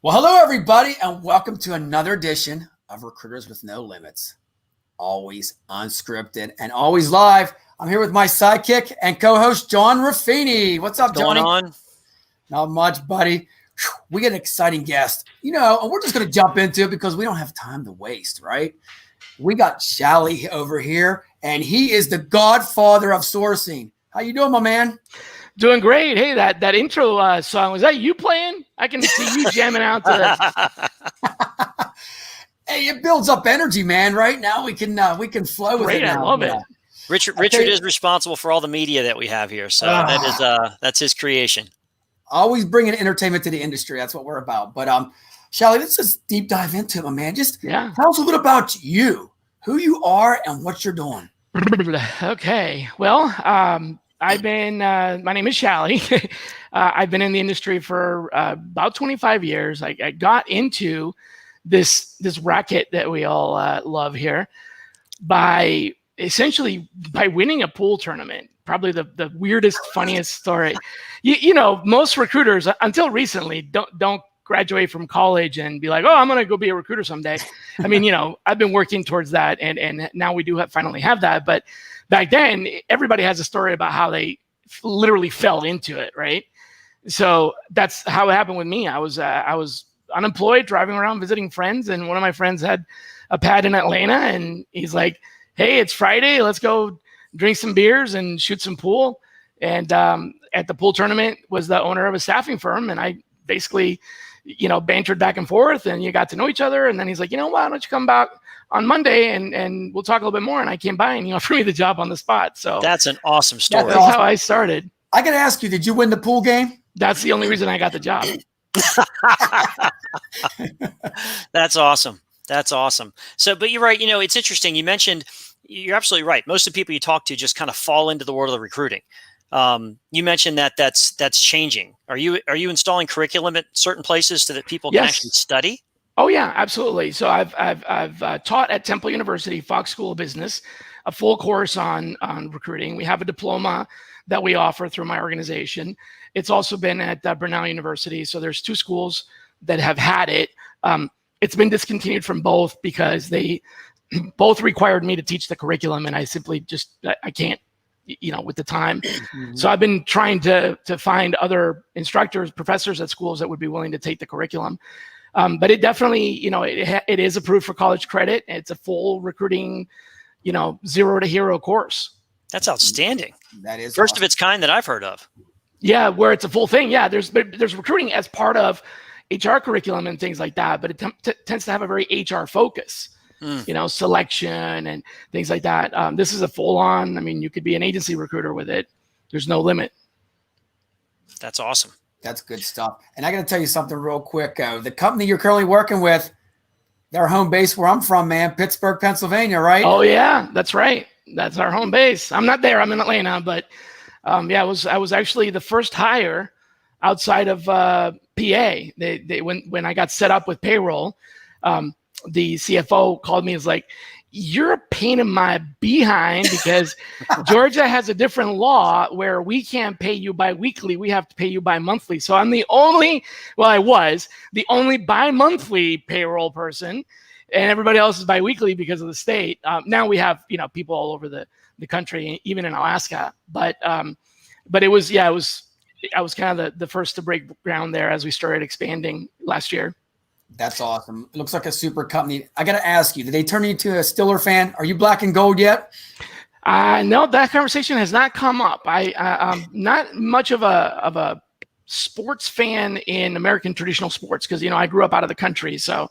Well, hello, everybody, and welcome to another edition of Recruiters with No Limits. Always unscripted and always live. I'm here with my sidekick and co-host, John Ruffini. What's up, Going Johnny? on? Not much, buddy. We get an exciting guest, and we're just going to jump into it because we don't have time to waste, right? We got Shally over here, and he is the godfather of sourcing. How you doing, my man? Doing great. Hey, that intro song, was that you playing? I can see you jamming out to that. Hey, it builds up energy, man. Right now we can flow with Great, it. Now. I love it. Richard is responsible for all the media that we have here, so that's his creation. Always bringing entertainment to the industry. That's what we're about. But Shally, let's just deep dive into it, my man. Just tell us a little about you, who you are, and what you're doing. Okay. Well, I've been. My name is Shally. I've been in the industry for about 25 years. I got into this racket that we all love here by winning a pool tournament. Probably the weirdest, funniest story. You know, most recruiters until recently don't graduate from college and be like, oh, I'm going to go be a recruiter someday. I mean, I've been working towards that, and now we do finally have that. But back then, everybody has a story about how they literally fell into it, right? So that's how it happened with me. I was unemployed, driving around visiting friends, and one of my friends had a pad in Atlanta, and he's like, hey, it's Friday, let's go drink some beers and shoot some pool. And at the pool tournament was the owner of a staffing firm, and I basically bantered back and forth, and you got to know each other. And then he's like, why don't you come back on Monday and we'll talk a little bit more. And I came by and he offered me the job on the spot. So that's an awesome story. That's awesome. How I started. I got to ask you, did you win the pool game? That's the only reason I got the job. That's awesome. That's awesome. So, but you're right. It's interesting. You mentioned, you're absolutely right. Most of the people you talk to just kind of fall into the world of recruiting. You mentioned that's changing. Are you installing curriculum at certain places so that people can actually study? Oh yeah, absolutely. So I've taught at Temple University, Fox School of Business, a full course on recruiting. We have a diploma that we offer through my organization. It's also been at Brenau University. So there's two schools that have had it. It's been discontinued from both because they both required me to teach the curriculum, and I simply I can't, with the time. Mm-hmm. So I've been trying to find other instructors, professors at schools that would be willing to take the curriculum. But it definitely, it is approved for college credit. It's a full recruiting, zero to hero course. That's outstanding. That is first of its kind that I've heard of. Yeah, where it's a full thing. Yeah, there's recruiting as part of HR curriculum and things like that, but it tends to have a very HR focus. Selection and things like that. This is a full-on. I mean, you could be an agency recruiter with it. There's no limit. That's awesome. That's good stuff. And I got to tell you something real quick. The company you're currently working with, their home base where I'm from, man, Pittsburgh, Pennsylvania, right? Oh yeah, that's right. That's our home base. I'm not there. I'm in Atlanta, but I was actually the first hire outside of PA. They when I got set up with payroll. The CFO called me and was like, you're a pain in my behind because Georgia has a different law where we can't pay you bi-weekly. We have to pay you bi-monthly. So I'm I was the only bi-monthly payroll person, and everybody else is bi-weekly because of the state. Now we have, people all over the country, even in Alaska. But it was I was kind of the first to break ground there as we started expanding last year. That's awesome. It looks like a super company. I got to ask you, did they turn you into a Stiller fan? Are you black and gold yet? No, that conversation has not come up. I'm not much of a sports fan in American traditional sports because, I grew up out of the country. So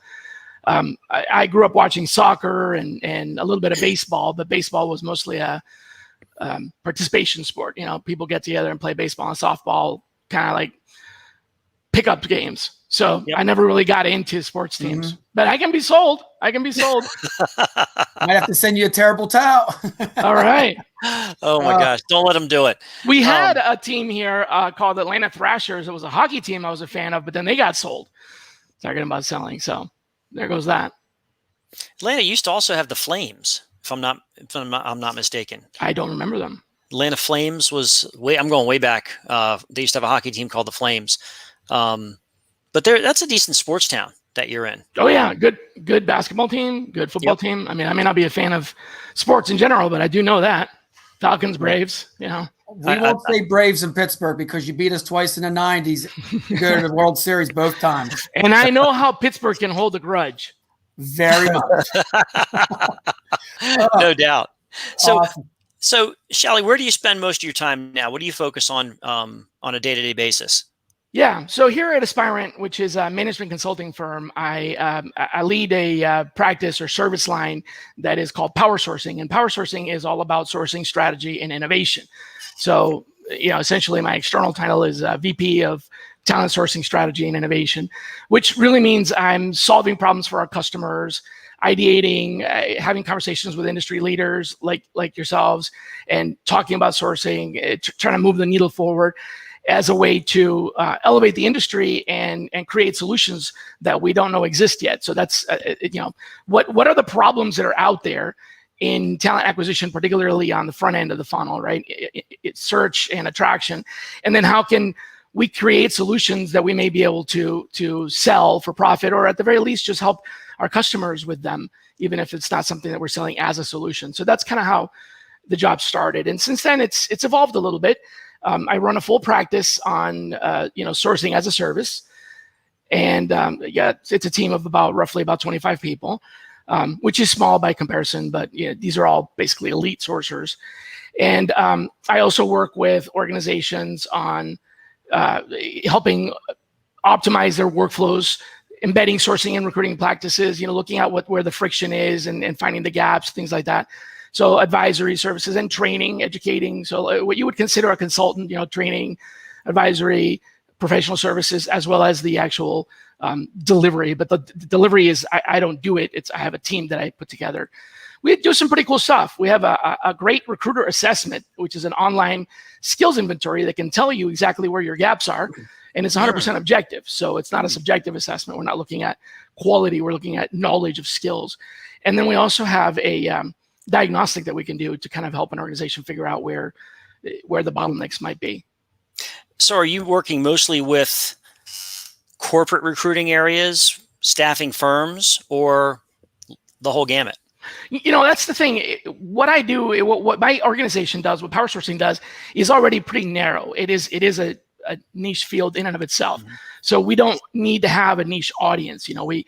I grew up watching soccer and a little bit of baseball, but baseball was mostly a participation sport. People get together and play baseball and softball, kind of like pickup games. So I never really got into sports teams, but I can be sold. I might have to send you a terrible towel. All right. Oh my gosh. Don't let them do it. We had a team here called Atlanta Thrashers. It was a hockey team I was a fan of, but then they got sold. Talking about selling. So there goes that. Atlanta used to also have the Flames, if I'm not mistaken. I don't remember them. Atlanta Flames I'm going way back. They used to have a hockey team called the Flames. But that's a decent sports town that you're in. Oh yeah, good basketball team, good football team. I mean, I may not be a fan of sports in general, but I do know that Falcons, Braves. You know, we won't say Braves in Pittsburgh because you beat us twice in the '90s. You go to the World Series both times. And I know how Pittsburgh can hold a grudge. Very much. No doubt. So, Awesome. so Shelly, where do you spend most of your time now? What do you focus on a day-to-day basis? Yeah. So here at Aspirant, which is a management consulting firm, I lead a practice or service line that is called Power Sourcing, and Power Sourcing is all about sourcing strategy and innovation. So, essentially, my external title is VP of Talent Sourcing Strategy and Innovation, which really means I'm solving problems for our customers, ideating, having conversations with industry leaders like yourselves, and talking about sourcing, trying to move the needle forward as a way to elevate the industry and create solutions that we don't know exist yet. So that's what are the problems that are out there in talent acquisition, particularly on the front end of the funnel, right? It's search and attraction, and then how can we create solutions that we may be able to sell for profit, or at the very least just help our customers with them, even if it's not something that we're selling as a solution. So that's kind of how the job started, and since then it's evolved a little bit. I run a full practice on sourcing as a service, and it's a team of roughly about 25 people, which is small by comparison, but these are all basically elite sourcers. And I also work with organizations on helping optimize their workflows, embedding sourcing and recruiting practices, looking at where the friction is and finding the gaps, things like that. So advisory services and training, educating. So what you would consider a consultant, training, advisory, professional services, as well as the actual delivery. But the delivery is, I don't do it. I have a team that I put together. We do some pretty cool stuff. We have a great recruiter assessment, which is an online skills inventory that can tell you exactly where your gaps are. And it's 100% objective. So it's not a subjective assessment. We're not looking at quality. We're looking at knowledge of skills. And then we also have a diagnostic that we can do to kind of help an organization figure out where the bottlenecks might be. So are you working mostly with corporate recruiting areas, staffing firms, or the whole gamut? That's the thing. What I do, what my organization does, what Power Sourcing does, is already pretty narrow. It is a niche field in and of itself. Mm-hmm. So we don't need to have a niche audience. We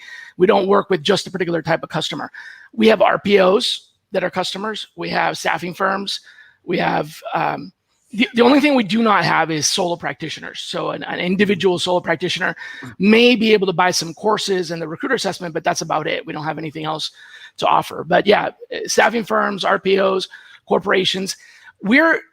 don't work with just a particular type of customer. We have RPOs that are customers. We have staffing firms. We have the only thing we do not have is solo practitioners. So an individual solo practitioner may be able to buy some courses and the recruiter assessment, but that's about it. We don't have anything else to offer. But yeah, staffing firms, RPOs, corporations, we're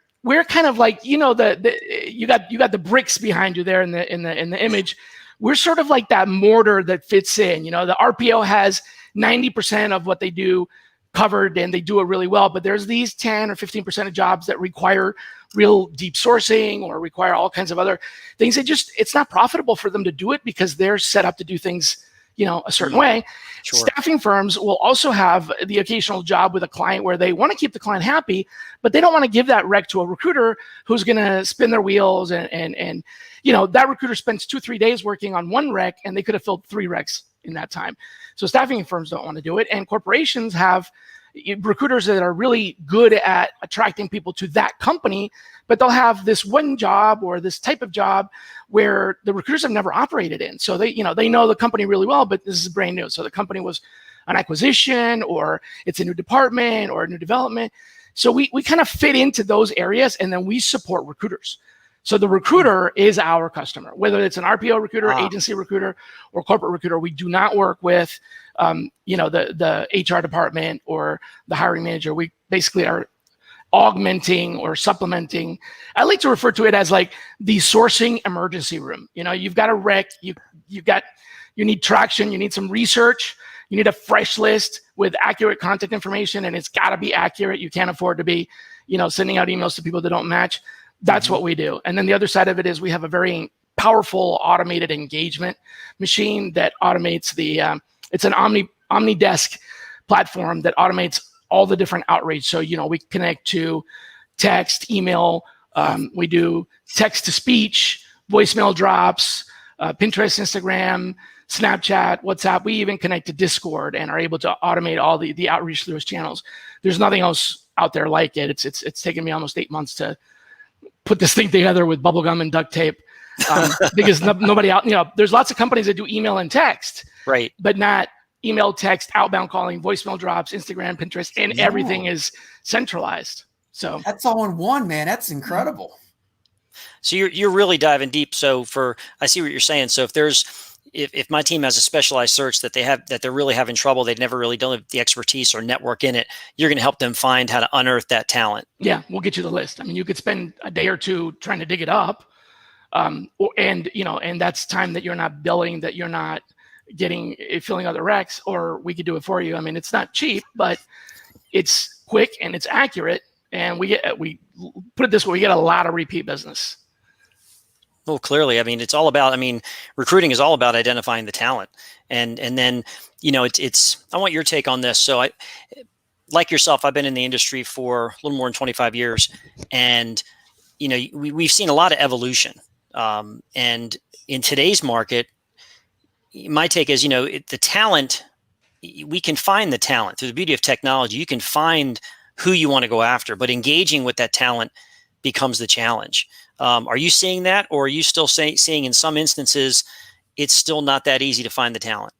kind of like, you got the bricks behind you there in the image. We're sort of like that mortar that fits in. The RPO has 90% of what they do covered and they do it really well, but there's these 10 or 15% of jobs that require real deep sourcing or require all kinds of other things. It's not profitable for them to do it because they're set up to do things a certain way. Sure. Staffing firms will also have the occasional job with a client where they want to keep the client happy, but they don't want to give that rec to a recruiter who's going to spin their wheels and that recruiter spends 2-3 days working on one rec and they could have filled 3 recs in that time. So staffing firms don't want to do it, and corporations have recruiters that are really good at attracting people to that company, but they'll have this one job or this type of job where the recruiters have never operated in. So they know the company really well, but this is brand new. So the company was an acquisition, or it's a new department or a new development. So we kind of fit into those areas, and then we support recruiters. So the recruiter is our customer, whether it's an RPO recruiter, agency recruiter, or corporate recruiter. We do not work with, the HR department or the hiring manager. We basically are augmenting or supplementing. I like to refer to it as like the sourcing emergency room. You've got a rec, you need traction, you need some research, you need a fresh list with accurate contact information, and it's got to be accurate. You can't afford to be, sending out emails to people that don't match. That's what we do. And then the other side of it is we have a very powerful automated engagement machine that automates it's an OmniDesk platform that automates all the different outreach. So, we connect to text, email, we do text to speech, voicemail drops, Pinterest, Instagram, Snapchat, WhatsApp. We even connect to Discord and are able to automate all the outreach through those channels. There's nothing else out there like it. It's taken me almost 8 months to put this thing together with bubblegum and duct tape, because nobody out, there's lots of companies that do email and text, right, but not email, text, outbound calling, voicemail drops, Instagram, Pinterest, and everything is centralized. So that's all in one, man. That's incredible. So you're really diving deep. So I see what you're saying. So if my team has a specialized search that they're really having trouble, they've never really done the expertise or network in it, you're going to help them find how to unearth that talent. Yeah, we'll get you the list. I mean, you could spend a day or two trying to dig it up, and that's time that you're not billing, that you're not filling other recs, or we could do it for you. I mean, it's not cheap, but it's quick and it's accurate, and we put it this way, we get a lot of repeat business. Well, clearly, I mean, recruiting is all about identifying the talent, and then, it's. I want your take on this. So, like yourself, I've been in the industry for a little more than 25 years, and we've seen a lot of evolution. And in today's market, my take is, the talent, we can find the talent through the beauty of technology. You can find who you want to go after, but engaging with that talent becomes the challenge. Are you seeing that, or are you still seeing in some instances it's still not that easy to find the talent?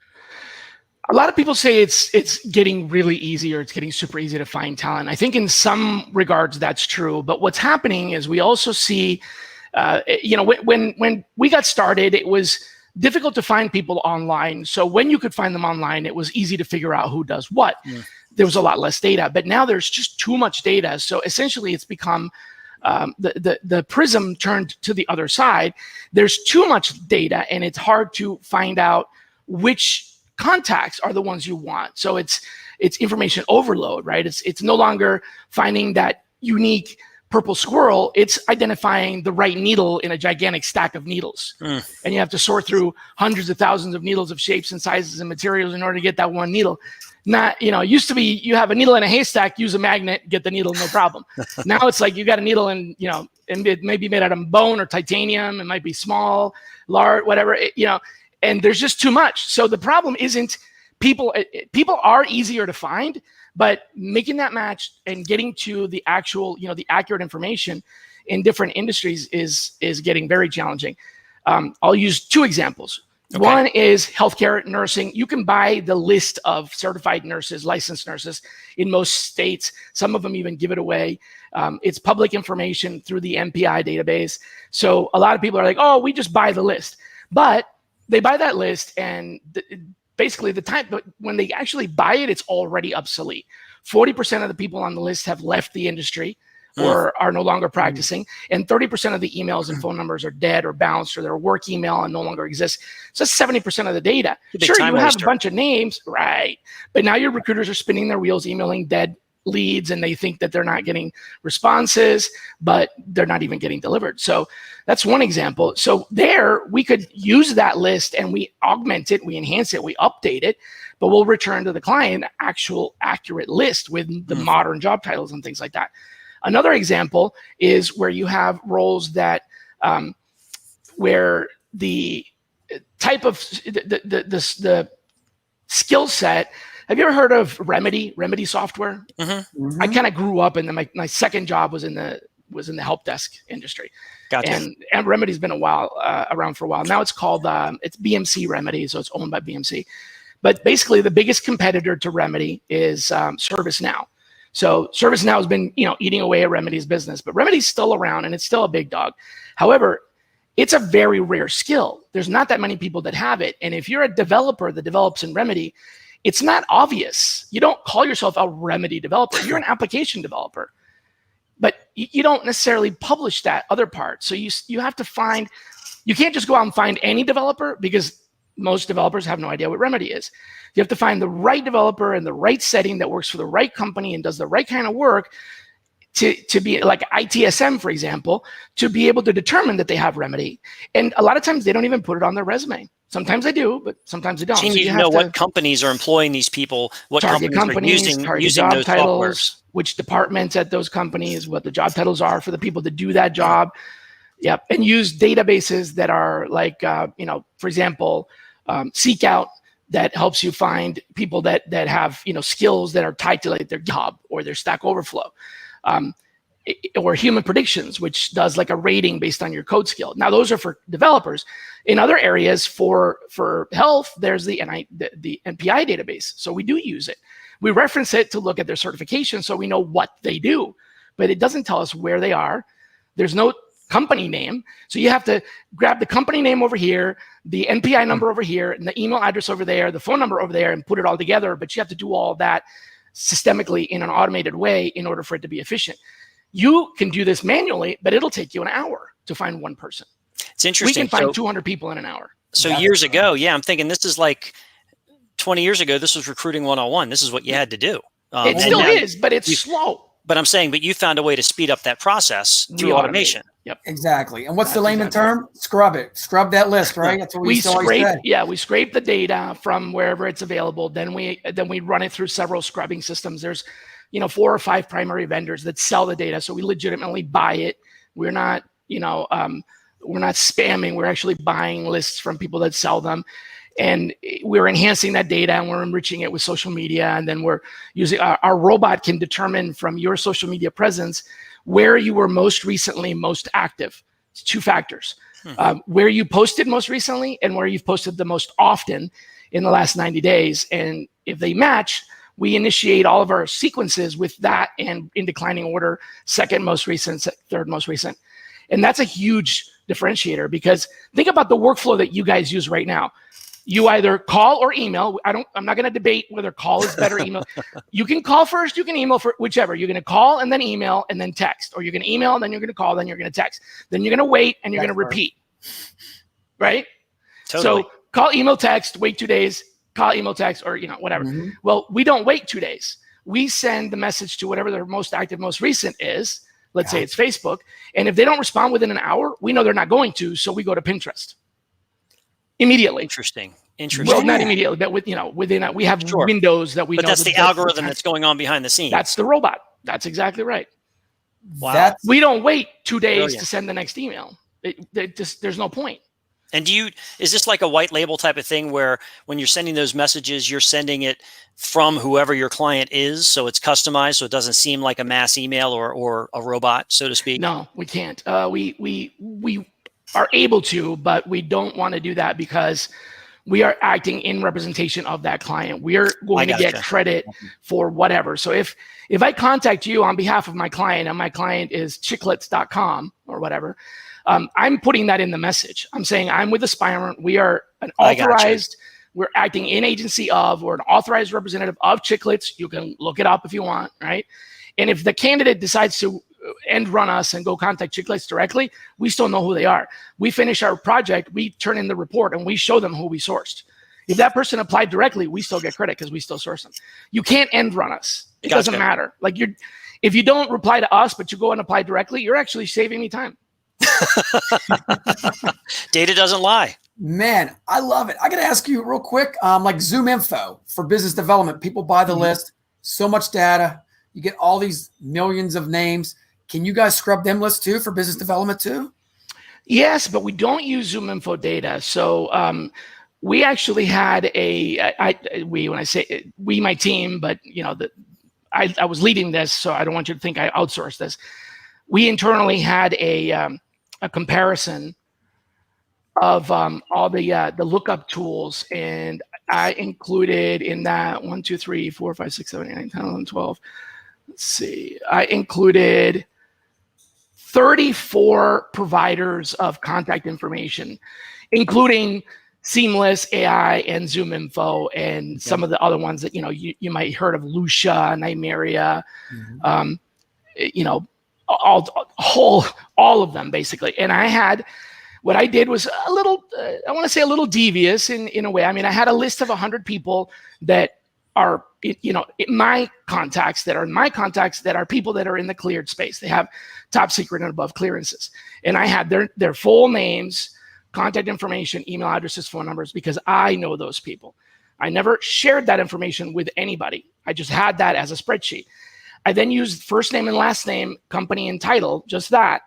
A lot of people say it's getting really easy, or it's getting super easy to find talent. I think in some regards that's true, but what's happening is we also see, when we got started, it was difficult to find people online. So when you could find them online, it was easy to figure out who does what. Yeah. There was a lot less data, but now there's just too much data. So essentially it's become the prism turned to the other side. There's too much data, and it's hard to find out which contacts are the ones you want. So it's information overload, right? It's no longer finding that unique purple squirrel. It's identifying the right needle in a gigantic stack of needles. And you have to sort through hundreds of thousands of needles of shapes and sizes and materials in order to get that one needle. Not, it used to be you have a needle in a haystack, use a magnet, get the needle, no problem. Now it's like you got a needle and it may be made out of bone or titanium. It might be small, large, whatever, and there's just too much. So the problem isn't people are easier to find, but making that match and getting to the actual, the accurate information in different industries is getting very challenging. I'll use two examples. Okay. One is healthcare, nursing. You can buy the list of certified nurses, licensed nurses in most states. Some of them even give it away. It's public information through the MPI database. So a lot of people are like, oh, we just buy the list. But they buy that list, and basically the time, but when they actually buy it, it's already obsolete. 40% of the people on the list have left the industry or are no longer practicing. And 30% of the emails and phone numbers are dead or bounced, or their work email and no longer exists. So that's 70% of the data. Sure, you have a bunch of names, right? But now your recruiters are spinning their wheels, emailing dead leads, and they think that they're not getting responses, but they're not even getting delivered. So that's one example. So there we could use that list and we augment it, we enhance it, we update it, but we'll return to the client actual accurate list with the modern job titles and things like that. Another example is where you have roles that where the type of the skill set. Have you ever heard of Remedy software? Mm-hmm. I kind of grew up, and then my second job was in the help desk industry. Gotcha. And Remedy's been around for a while. Now it's called it's BMC Remedy, so it's owned by BMC. But basically, the biggest competitor to Remedy is ServiceNow. So ServiceNow has been eating away at Remedy's business, but Remedy's still around and it's still a big dog. However, it's a very rare skill. There's not that many people that have it, and if you're a developer that develops in Remedy, it's not obvious. You don't call yourself a Remedy developer. You're an application developer, but you don't necessarily publish that other part. So you have to find. You can't just go out and find any developer, because most developers have no idea what Remedy is. You have to find the right developer in the right setting that works for the right company and does the right kind of work to be like ITSM, for example, to be able to determine that they have Remedy. And a lot of times they don't even put it on their resume. Sometimes they do, but sometimes they don't. So you need to know what companies are employing these people, what companies are using job those titles, softwares. Which departments at those companies, what the job titles are for the people that do that job. Yep. And use databases that are like, for example, Seekout, that helps you find people that have, skills that are tied to like their job or their Stack Overflow. Or Human Predictions, which does like a rating based on your code skill. Now, those are for developers. In other areas for health, there's the NPI database. So we do use it. We reference it to look at their certification so we know what they do, but it doesn't tell us where they are. There's no company name. So you have to grab the company name over here, the NPI number over here, and the email address over there, the phone number over there, and put it all together. But you have to do all that systemically in an automated way in order for it to be efficient. You can do this manually, but it'll take you an hour to find one person. It's interesting. We can find 200 people in an hour. So years ago, I'm thinking this is like 20 years ago, this was recruiting 101. This is what you had to do. It still is, but it's slow. But I'm saying, you found a way to speed up that process through automation. Yep. Exactly. And what's the layman term? Scrub it. Scrub that list, right? That's what we scrape. Yeah, we scrape the data from wherever it's available. Then we run it through several scrubbing systems. There's 4 or 5 primary vendors that sell the data. So we legitimately buy it. We're not, we're not spamming. We're actually buying lists from people that sell them. And we're enhancing that data and we're enriching it with social media. And then we're using our robot can determine from your social media presence where you were most recently most active. It's 2 factors. Where you posted most recently and where you've posted the most often in the last 90 days. And if they match, we initiate all of our sequences with that and in declining order, second most recent, third most recent. And that's a huge differentiator because think about the workflow that you guys use right now. You either call or email. I'm not going to debate whether call is better, email. You can call first, you can email for whichever. You're going to call and then email and then text, or you're going to email and then you're going to call, then you're going to text. Then you're going to wait and you're going to repeat. Right? Totally. So call, email, text, wait 2 days, call, email, text, or whatever. Mm-hmm. Well, we don't wait 2 days. We send the message to whatever their most active, most recent is. Let's say it's Facebook. And if they don't respond within an hour, we know they're not going to, so we go to Pinterest. Immediately. Interesting. Well, not immediately, but within we have windows that we know. But that's the algorithm that's going on behind the scenes. That's the robot. That's exactly right. Wow. We don't wait 2 days to send the next email. There's no point. And is this like a white label type of thing where when you're sending those messages, you're sending it from whoever your client is, so it's customized, so it doesn't seem like a mass email or a robot, so to speak? No, we can't. We are able to, but we don't want to do that because we are acting in representation of that client. We are going to get credit for whatever. So if I contact you on behalf of my client and my client is chiclets.com or whatever, I'm putting that in the message. I'm saying I'm with Aspirant. We are an authorized, we're acting in agency of, we're an authorized representative of Chiclets. You can look it up if you want, right? And if the candidate decides to end run us and go contact Chiclets directly, we still know who they are. We finish our project, we turn in the report and we show them who we sourced. If that person applied directly, we still get credit because we still source them. You can't end run us. It doesn't matter. Like if you don't reply to us, but you go and apply directly, you're actually saving me time. Data doesn't lie. Man, I love it. I got to ask you real quick, like Zoom Info for business development. People buy the list, so much data. You get all these millions of names. Can you guys scrub them lists too for business development too? Yes, but we don't use Zoom Info data. So we actually had when I say we, my team, but I was leading this, so I don't want you to think I outsourced this. We internally had a comparison of all the lookup tools, and I included in that 1, 2, 3, 4, 5, 6, 7, 8, 9, 10, 11, 12. Let's see. I included 34 providers of contact information, including Seamless AI and Zoom Info and some of the other ones that you might heard of, Lucia, Nymeria, all of them basically. And what I did was a little, I want to say a little devious in a way. I mean, I had a list of 100 people that are, my contacts that are people that are in the cleared space. They have top secret and above clearances. And I had their full names, contact information, email addresses, phone numbers, because I know those people. I never shared that information with anybody. I just had that as a spreadsheet. I then used first name and last name, company and title, just that.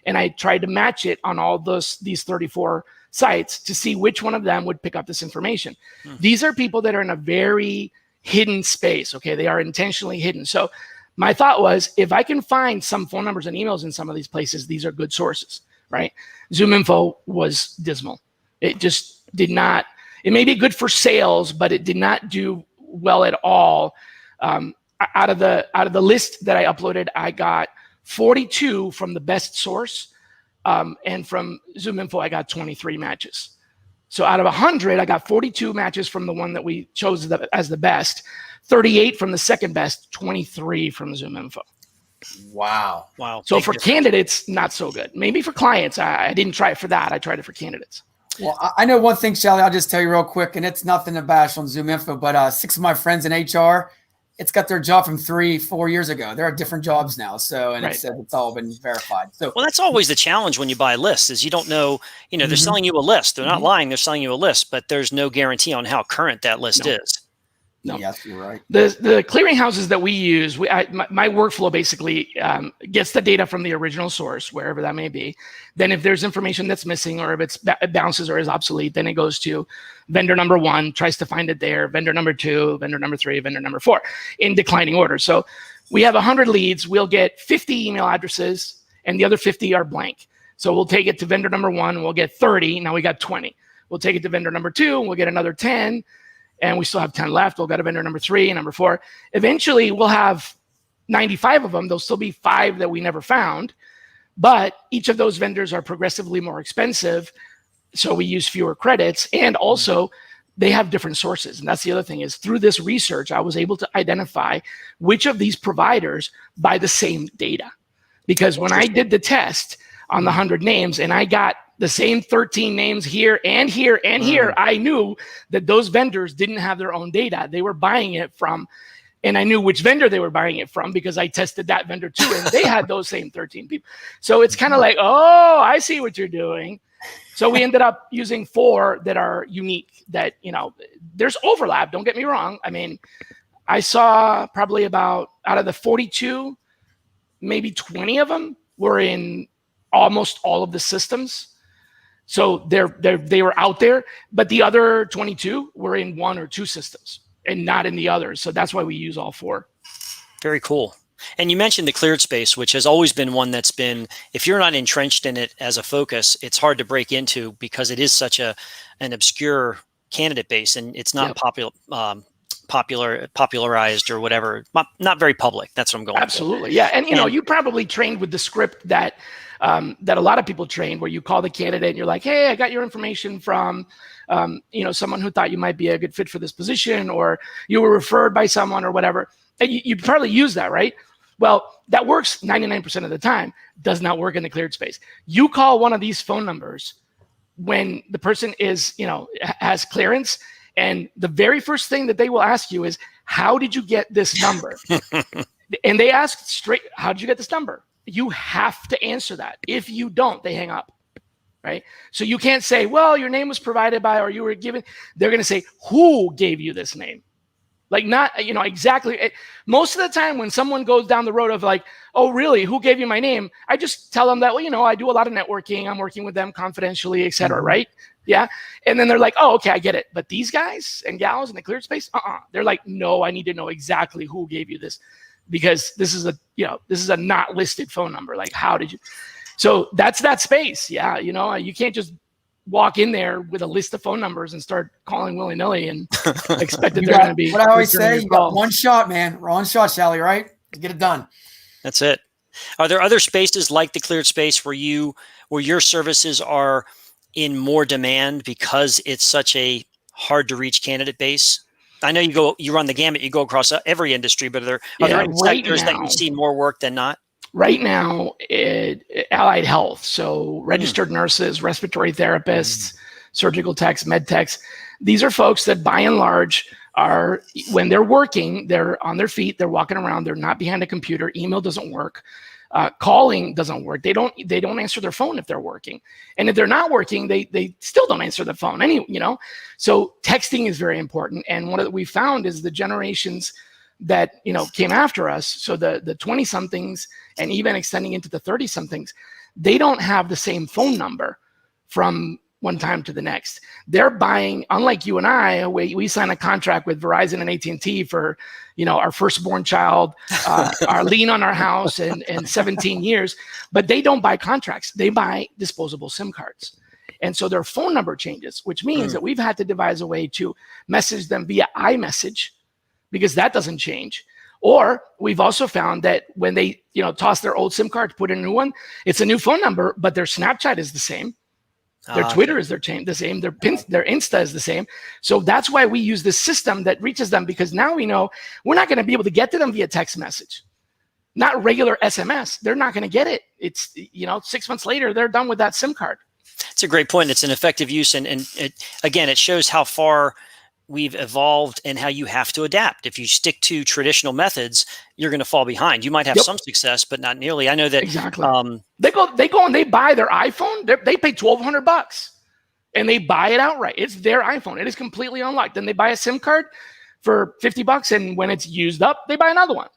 and I tried to match it on all these 34 sites to see which one of them would pick up this information. These are people that are in a very hidden space. Okay, they are intentionally hidden. So my thought was, if I can find some phone numbers and emails in some of these places, these are good sources, right? ZoomInfo was dismal. It just did not. It may be good for sales, but it did not do well at all. Out of the list that I uploaded, I got 42 from the best source, and from ZoomInfo, I got 23 matches. So out of 100, I got 42 matches from the one that we chose as the best, 38 from the second best, 23 from ZoomInfo. Wow. So for candidates, not so good. Maybe for clients, I didn't try it for that. I tried it for candidates. Well, I know one thing, Shelly, I'll just tell you real quick, and it's nothing to bash on ZoomInfo, but 6 of my friends in HR, it's got their job from 3-4 years ago. They're at different jobs now. So, and it's all been verified. So, well, that's always the challenge when you buy lists is you don't know, they're selling you a list. They're not lying. They're selling you a list, but there's no guarantee on how current that list is. No. Yes, you're right. The clearinghouses that we use, my workflow basically gets the data from the original source, wherever that may be. Then if there's information that's missing, or if it bounces or is obsolete, then it goes to vendor number 1, tries to find it there, vendor number 2, vendor number 3, vendor number 4, in declining order. So we have 100 leads. We'll get 50 email addresses, and the other 50 are blank. So we'll take it to vendor number 1, and we'll get 30. Now we got 20. We'll take it to vendor number 2, and we'll get another 10. And we still have 10 left. We'll go to vendor number 3, number 4. Eventually, we'll have 95 of them. There'll still be 5 that we never found. But each of those vendors are progressively more expensive. So we use fewer credits. And also, they have different sources. And that's the other thing is, through this research, I was able to identify which of these providers buy the same data. Because when I did the test on the 100 names, and I got the same 13 names here and here and here, I knew that those vendors didn't have their own data. They were buying it from, and I knew which vendor they were buying it from because I tested that vendor too, and they had those same 13 people. So it's kind of like, oh, I see what you're doing. So we ended up using 4 that are unique, that, there's overlap. Don't get me wrong. I mean, I saw probably about, out of the 42, maybe 20 of them were in almost all of the systems. So they were out there, but the other 22 were in 1 or 2 systems and not in the others. So that's why we use all 4. Very cool. And you mentioned the cleared space, which has always been one that's been, if you're not entrenched in it as a focus, it's hard to break into because it is such an obscure candidate base, and it's not popularized or whatever, not very public. That's what I'm going Absolutely. For. Yeah. And you probably trained with the script that a lot of people train, where you call the candidate and you're like, hey, I got your information from, someone who thought you might be a good fit for this position, or you were referred by someone or whatever. And you probably use that, right? Well, that works 99% of the time, does not work in the cleared space. You call one of these phone numbers when the person is, has clearance, and the very first thing that they will ask you is, how did you get this number? And they ask straight, how did you get this number? You have to answer that. If you don't, they hang up, right? So you can't say, well, your name was provided by, or you were given. They're going to say, who gave you this name? Like, not, exactly. Most of the time when someone goes down the road of like, oh, really, who gave you my name? I just tell them that, well, I do a lot of networking. I'm working with them confidentially, et cetera, right? Yeah. And then they're like, oh, okay, I get it. But these guys and gals in the cleared space, they're like, no, I need to know exactly who gave you this, because this is a not listed phone number. Like, how did you? So that's that space. Yeah. You can't just walk in there with a list of phone numbers and start calling willy-nilly and expect that they're going to be. What I always say, you got one shot, man. One shot, Shelly, right? To get it done. That's it. Are there other spaces like the cleared space where your services are in more demand because it's such a hard to reach candidate base? I know you run the gamut, you go across every industry, but are there sectors that you see more work than not? Right now, allied health, so registered nurses, respiratory therapists, surgical techs, med techs. These are folks that by and large are, when they're working, they're on their feet, they're walking around, they're not behind a computer, email doesn't work, calling doesn't work. They don't answer their phone if they're working. And if they're not working, they still don't answer the phone. So texting is very important. And what we found is the generations that came after us, so the 20 somethings and even extending into the 30 somethings, they don't have the same phone number from one time to the next. They're buying, unlike you and I, we sign a contract with Verizon and AT&T for, our firstborn child, our lien on our house and 17 years, but they don't buy contracts. They buy disposable SIM cards. And so their phone number changes, which means that we've had to devise a way to message them via iMessage, because that doesn't change. Or we've also found that when they, toss their old SIM card to put in a new one, it's a new phone number, but their Snapchat is the same. Their Twitter is the same. Their Insta is the same. So that's why we use this system that reaches them, because now we know we're not going to be able to get to them via text message, not regular SMS. They're not going to get it. It's, 6 months later, they're done with that SIM card. It's a great point. It's an effective use. And it shows how far we've evolved and how you have to adapt. If you stick to traditional methods, you're going to fall behind. You might have some success, but not nearly. I know that exactly. They go and they buy their iPhone. They pay $1,200 and they buy it outright. It's their iPhone. It is completely unlocked. Then they buy a SIM card for $50, and when it's used up, they buy another one.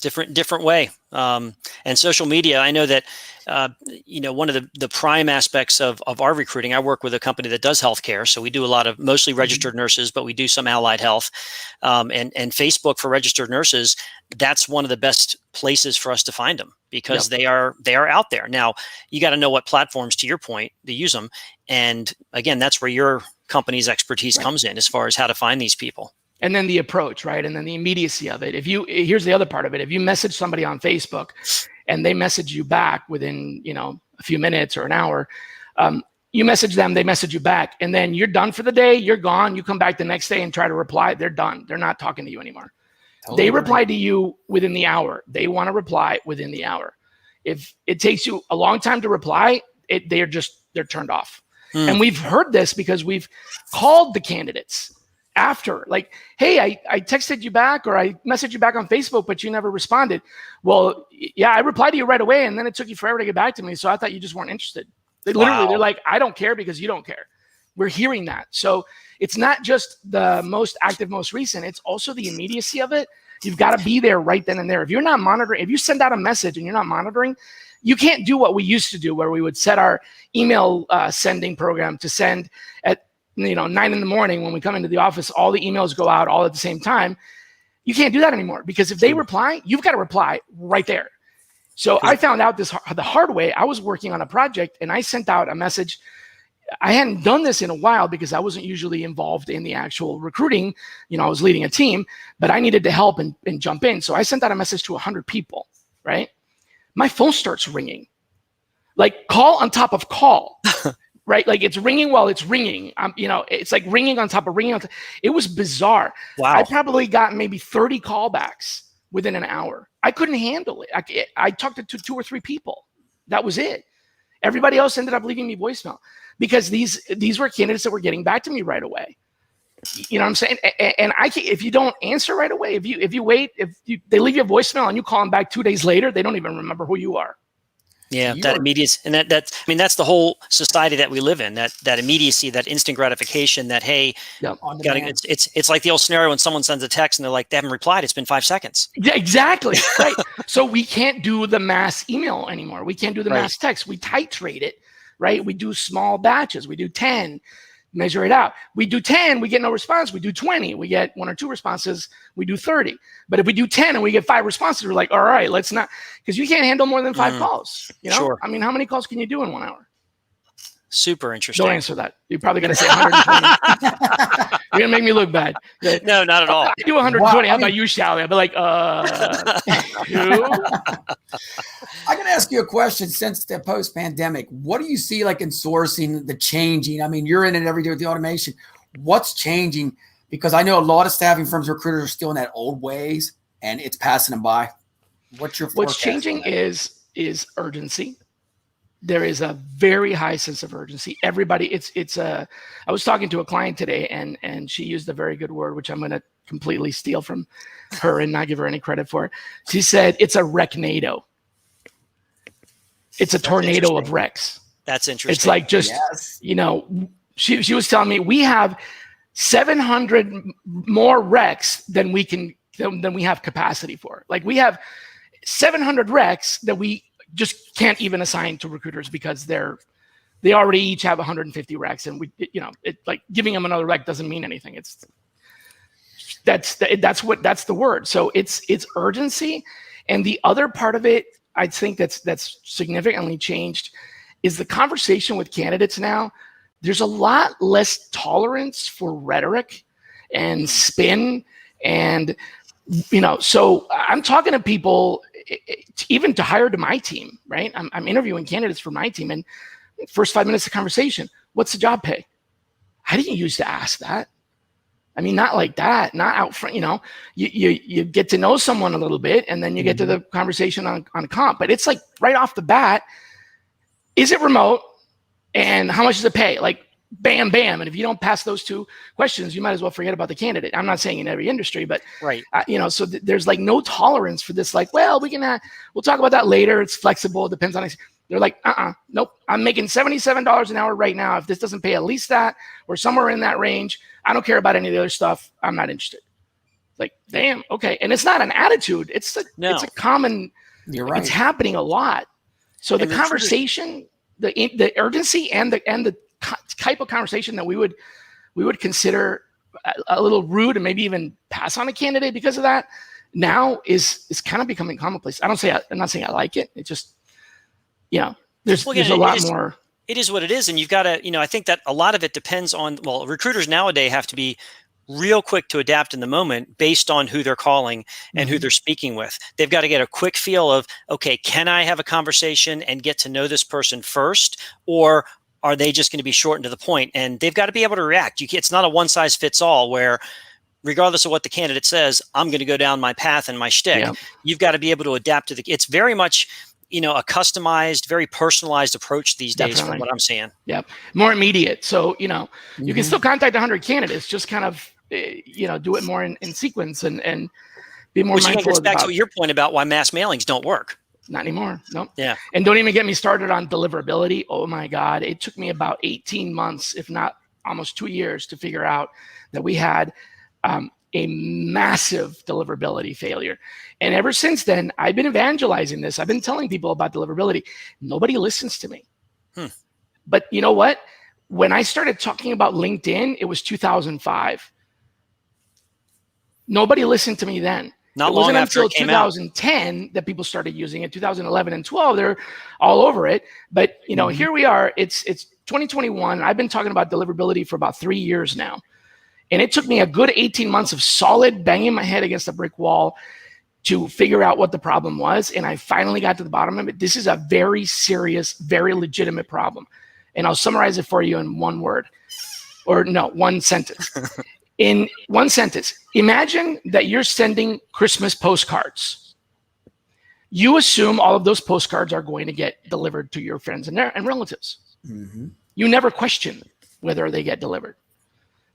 Different way. And social media, I know that, one of the prime aspects of our recruiting, I work with a company that does healthcare. So we do a lot of mostly registered nurses, but we do some allied health, and Facebook for registered nurses. That's one of the best places for us to find them, because they are out there. Now you got to know what platforms, to your point, to use them. And again, that's where your company's expertise comes in, as far as how to find these people. And then the approach, right? And then the immediacy of it. Here's the other part of it. If you message somebody on Facebook and they message you back within, a few minutes or an hour, you message them, they message you back, and then you're done for the day, you're gone. You come back the next day and try to reply, they're done. They're not talking to you anymore. Totally. They reply to you within the hour. They want to reply within the hour. If it takes you a long time to reply, they're turned off. And we've heard this because we've called the candidates after, like, hey, I texted you back, or I messaged you back on Facebook, but you never responded. Well, yeah, I replied to you right away, and then it took you forever to get back to me. So I thought you just weren't interested. They're like, I don't care because you don't care. We're hearing that. So it's not just the most active, most recent, it's also the immediacy of it. You've got to be there right then and there. If you're not monitoring, if you send out a message and you're not monitoring, you can't do what we used to do, where we would set our email sending program to send at 9 in the morning when we come into the office. All the emails go out all at the same time. You can't do that anymore, because if they reply, you've got to reply right there. So I found out the hard way. I was working on a project and I sent out a message. I hadn't done this in a while because I wasn't usually involved in the actual recruiting. I was leading a team, but I needed to help and jump in. So I sent out a message to 100 people, right? My phone starts ringing, like call on top of call, right? Like it's ringing while it's ringing. It's like ringing on top of ringing. It was bizarre. Wow. I probably got maybe 30 callbacks within an hour. I couldn't handle it. I talked to 2 or 3 people. That was it. Everybody else ended up leaving me voicemail, because these were candidates that were getting back to me right away. You know what I'm saying? And if you don't answer right away, if you wait, they leave you a voicemail and you call them back 2 days later, they don't even remember who you are. Yeah, that immediacy, and that's the whole society that we live in. That immediacy, that instant gratification. That hey, it's like the old scenario when someone sends a text and they're like, they haven't replied. It's been 5 seconds. Yeah, exactly. Right. So we can't do the mass email anymore. We can't do the mass text. We titrate it. Right. We do small batches. We do 10. Measure it out. We do 10, we get no response. We do 20, we get 1 or 2 responses. We do 30. But if we do 10 and we get 5 responses, we're like, all right, let's not, because you can't handle more than 5 calls. Sure. I mean, how many calls can you do in 1 hour? Super interesting. Don't answer that. You're probably going to say 120. You're going to make me look bad. No, not at all. I do 120. How about you, Shally? I'll be like, who? I can ask you a question. Since the post-pandemic, what do you see like in sourcing, the changing? I mean, you're in it every day with the automation. What's changing? Because I know a lot of staffing firms, recruiters are still in that old ways, and it's passing them by. What's changing is urgency. There is a very high sense of urgency. Everybody, I was talking to a client today, and she used a very good word, which I'm going to completely steal from her and not give her any credit for. She said, it's a recnado. It's a tornado of recs. That's interesting. It's like just, she was telling me we have 700 more recs than we have capacity for. Like we have 700 recs that we just can't even assign to recruiters because they already each have 150 recs, and like giving them another rec doesn't mean anything. That's the word. So it's urgency. And the other part of it, I think that's significantly changed, is the conversation with candidates now. There's a lot less tolerance for rhetoric and spin, and so I'm talking to people, even to hire to my team, right? I'm interviewing candidates for my team, and first 5 minutes of conversation, what's the job pay? I didn't used to ask that. I mean, not like that, not out front. You get to know someone a little bit, and then you get to the conversation on comp. But it's like right off the bat, is it remote, and how much does it pay? Like, bam, bam. And if you don't pass those two questions, you might as well forget about the candidate. I'm not saying in every industry, but right. So there's like no tolerance for this. Like, well, we'll talk about that later. It's flexible. It depends on. They're like, nope. I'm making $77 an hour right now. If this doesn't pay at least that or somewhere in that range, I don't care about any of the other stuff. I'm not interested. Like, damn, okay. And it's not an attitude. It's a common. You're right. It's happening a lot. So the conversation, the urgency, and the type of conversation that we would consider a little rude and maybe even pass on a candidate because of that, now is kind of becoming commonplace. I'm not saying I like it. It just, there's a lot more. It is what it is. And you've got to, I think that a lot of it depends on, recruiters nowadays have to be real quick to adapt in the moment based on who they're calling and who they're speaking with. They've got to get a quick feel of, okay, can I have a conversation and get to know this person first? Or are they just going to be short and to the point? And they've got to be able to react. It's not a one size fits all where regardless of what the candidate says, I'm going to go down my path and my shtick. Yeah. You've got to be able to adapt to it's very much, a customized, very personalized approach these days. Definitely. From what I'm seeing. Yep. More immediate. So, you can still contact 100 candidates, just kind of, do it more in sequence and be more mindful. Which gets back to your point about why mass mailings don't work. Not anymore. Nope. Yeah. And don't even get me started on deliverability. Oh my God. It took me about 18 months, if not almost 2 years, to figure out that we had a massive deliverability failure. And ever since then, I've been evangelizing this. I've been telling people about deliverability. Nobody listens to me. But you know what? When I started talking about LinkedIn, it was 2005. Nobody listened to me then. Not it long wasn't after until it came 2010 out that people started using it. 2011 and 12, they're all over it. But here we are. It's 2021. I've been talking about deliverability for about 3 years now. And it took me a good 18 months of solid banging my head against a brick wall to figure out what the problem was. And I finally got to the bottom of it. This is a very serious, very legitimate problem. And I'll summarize it for you in one word. Or no, one sentence. In one sentence, imagine that you're sending Christmas postcards. You assume all of those postcards are going to get delivered to your friends and relatives. You never question whether they get delivered.